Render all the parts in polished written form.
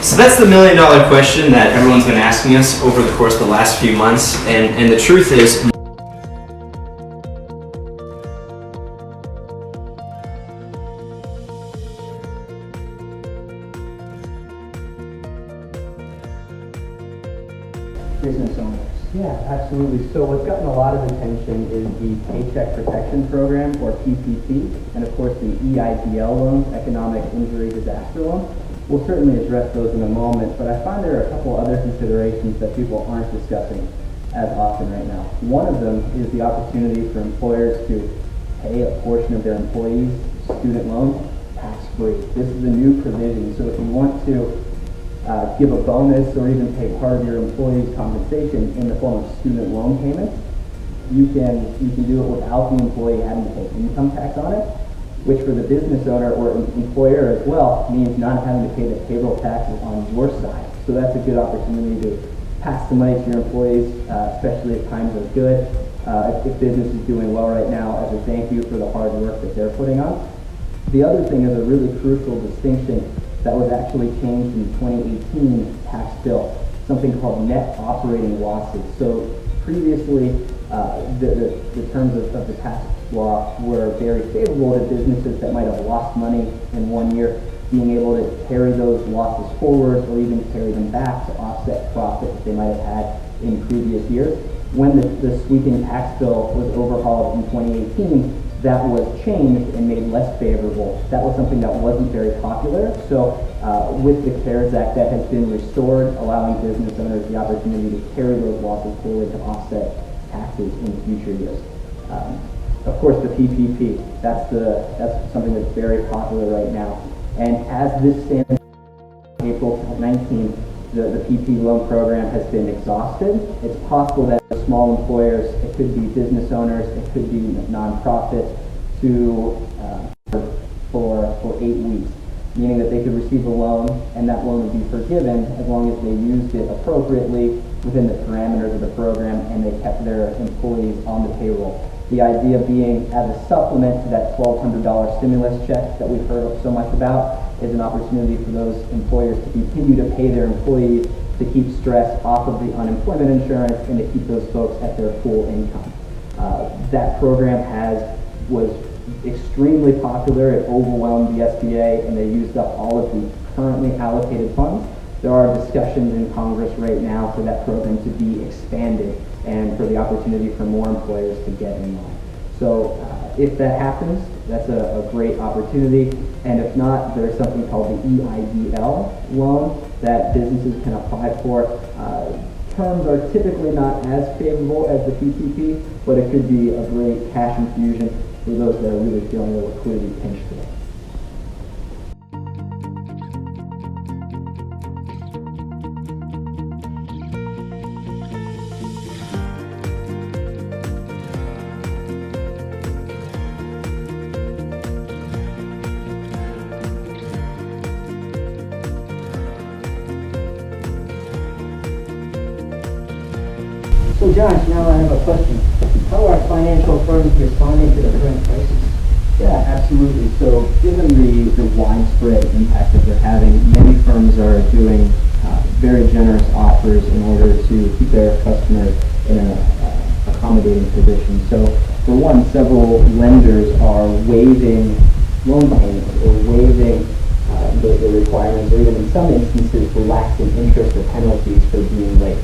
So that's the million-dollar question that everyone's been asking us over the course of the last few months, and the truth is, business owners. Yeah, absolutely. So what's gotten a lot of attention is the Paycheck Protection Program, or PPP, and of course the EIDL loans, Economic Injury Disaster Loan. We'll certainly address those in a moment, but I find there are a couple other considerations that people aren't discussing as often right now. One of them is the opportunity for employers to pay a portion of their employees' student loans tax-free. This is a new provision, so if you want to give a bonus or even pay part of your employee's compensation in the form of student loan payments, you can do it without the employee having to pay income tax on it, which for the business owner or employer as well means not having to pay the payroll taxes on your side. So that's a good opportunity to pass the money to your employees, especially if times are good. If business is doing well right now, as a thank you for the hard work that they're putting on. The other thing is a really crucial distinction that was actually changed in the 2018 tax bill, something called net operating losses. So previously, the terms of the tax law were very favorable to businesses that might have lost money in one year, being able to carry those losses forward or even carry them back to offset profit that they might have had in previous years. When the sweeping tax bill was overhauled in 2018, that was changed and made less favorable. That was something that wasn't very popular. So with the CARES Act, that has been restored, allowing business owners the opportunity to carry those losses forward to offset taxes in future years. Of course, the PPP, that's something that's very popular right now. And as this stands April 19, the PP loan program has been exhausted. It's possible that small employers, it could be business owners, it could be nonprofits, for 8 weeks, meaning that they could receive a loan and that loan would be forgiven as long as they used it appropriately within the parameters of the program and they kept their employees on the payroll. The idea being, as a supplement to that $1,200 stimulus check that we've heard so much about, is an opportunity for those employers to continue to pay their employees to keep stress off of the unemployment insurance and to keep those folks at their full income. That program was extremely popular. It overwhelmed the SBA and they used up all of the currently allocated funds. There are discussions in Congress right now for that program to be expanded and for the opportunity for more employers to get in line. So if that happens, that's a great opportunity. And if not, there's something called the EIDL loan that businesses can apply for. Terms are typically not as favorable as the PPP, but it could be a great cash infusion for those that are really feeling a liquidity pinch today. So Josh, now I have a question. How are financial firms responding to the current crisis? Yeah, absolutely. So given the widespread impact that they're having, many firms are doing very generous offers in order to keep their customers in an accommodating position. So for one, several lenders are waiving loan payments or waiving the requirements, or even in some instances relaxing interest or penalties for being late.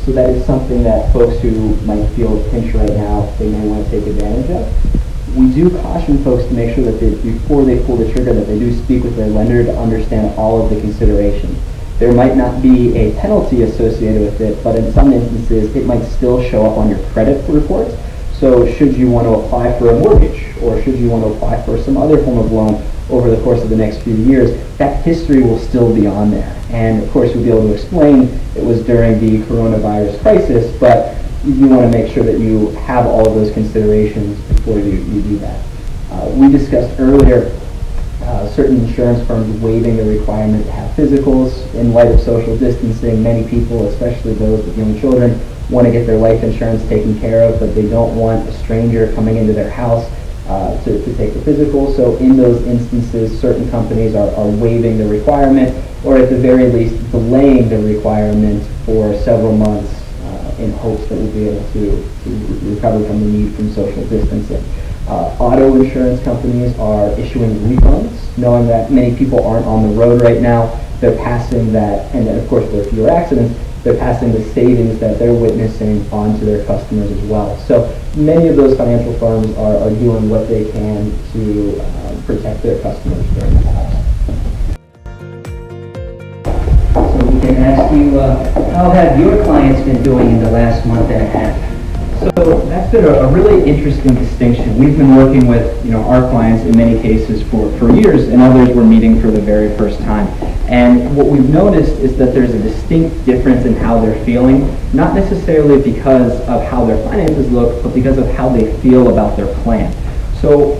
So that is something that folks who might feel a pinch right now, they may want to take advantage of. We do caution folks to make sure that before they pull the trigger, that they do speak with their lender to understand all of the considerations. There might not be a penalty associated with it, but in some instances, it might still show up on your credit report. So should you want to apply for a mortgage, or should you want to apply for some other form of loan over the course of the next few years, that history will still be on there. And of course, you'll be able to explain it was during the coronavirus crisis, but you want to make sure that you have all of those considerations before you do that. We discussed earlier certain insurance firms waiving the requirement to have physicals. In light of social distancing, many people, especially those with young children, want to get their life insurance taken care of, but they don't want a stranger coming into their house to take the physical. So in those instances, certain companies are waiving the requirement, or at the very least delaying the requirement for several months in hopes that we'll be able to recover from the need from social distancing. Auto insurance companies are issuing refunds, knowing that many people aren't on the road right now. They're passing that, and then of course there are fewer accidents, they're passing the savings that they're witnessing on to their customers as well. So many of those financial firms are doing what they can to protect their customers during this time. So we can ask you, how have your clients been doing in the last month and a half? So that's been a really interesting distinction. We've been working with our clients in many cases for years, and others we're meeting for the very first time. And what we've noticed is that there's a distinct difference in how they're feeling, not necessarily because of how their finances look, but because of how they feel about their plan. So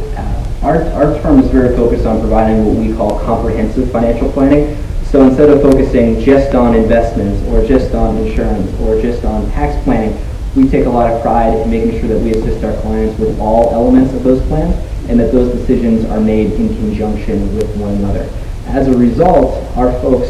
our firm is very focused on providing what we call comprehensive financial planning. So instead of focusing just on investments or just on insurance or just on tax planning, we take a lot of pride in making sure that we assist our clients with all elements of those plans and that those decisions are made in conjunction with one another. As a result, our folks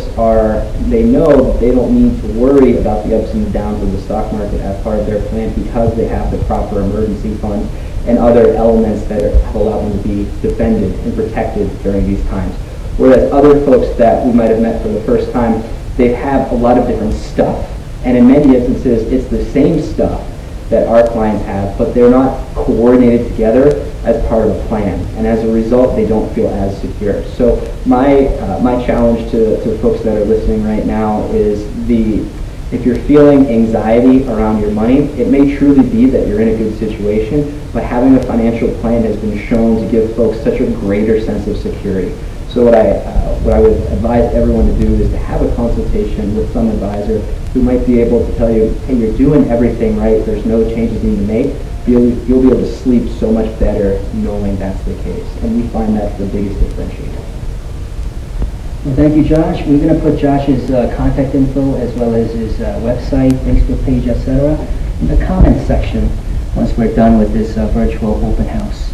they know that they don't need to worry about the ups and downs of the stock market as part of their plan because they have the proper emergency fund and other elements that have allowed them to be defended and protected during these times. Whereas other folks that we might have met for the first time, they have a lot of different stuff. And in many instances, it's the same stuff that our clients have, but they're not coordinated together as part of a plan. And as a result, they don't feel as secure. So my challenge to folks that are listening right now is if you're feeling anxiety around your money, it may truly be that you're in a good situation, but having a financial plan has been shown to give folks such a greater sense of security. So what I would advise everyone to do is to have a consultation with some advisor who might be able to tell you, hey, you're doing everything right, there's no changes you need to make. You'll be able to sleep so much better knowing that's the case. And we find that's the biggest differentiator. Well, thank you, Josh. We're going to put Josh's contact info as well as his website, Facebook page, etc. in the comments section once we're done with this virtual open house.